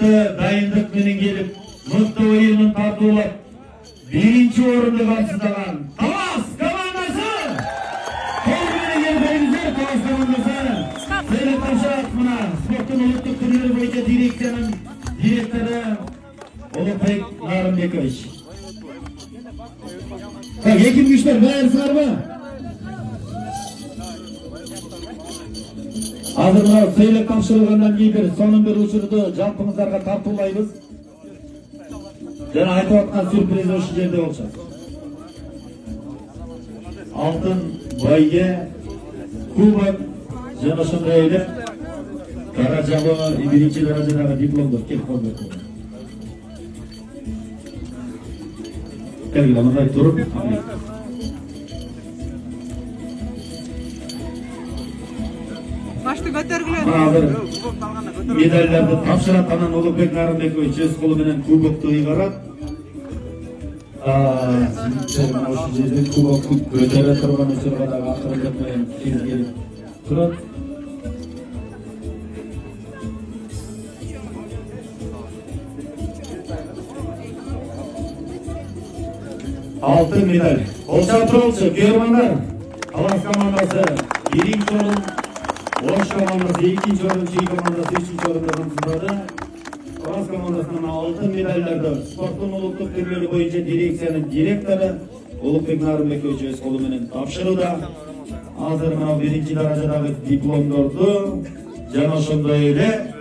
мыкты дайындык менен келип, мыкты оюнун тартуулап, биринчи орунду камсыздаган Талас командасы! Кол менен келбеңиздер, Талас командасы! Сыйлык тапшырат мына спорттун улуттук түрлөрү боюнча дирекциянын директору Улукбек Нарымбекович. Эки күчтөр баарысыңарбы? Азыр мына сыйлык тапшырылгандан кийин бир сонун бир учурду жалпыңыздарга тартуулайбыз. Жана айтып аткан сюрприз ошол жерде болчу. Алтын байге кубок жана ошондой эле даражалуу биринчи даражадагы дипломдор келип калды. Келгиле мындай туруп. Башты көтөргүлө. Азыр медальдарды тапшырат, анан Улукбек Нарымбекович өз колу менен кубокту ыйгарат. Ошол жерде кубокту көтөрө турган учурга дагы акырындык менен тез келип турат. Алтын медаль. Болса турулчу, көрмаңдар. Талас командасы биринчи орун, Ош командасы экинчи орун, Чүй командасы үчүнчү орунду камсыздады. Талас командасынан алтын медальдарды спорттун улуттук түрлөрү боюнча дирекциянын директору Улукбек Нарымбекович өз колу менен тапшырууда. Азыр мына биринчи даражадагы дипломдорду жана ошондой эле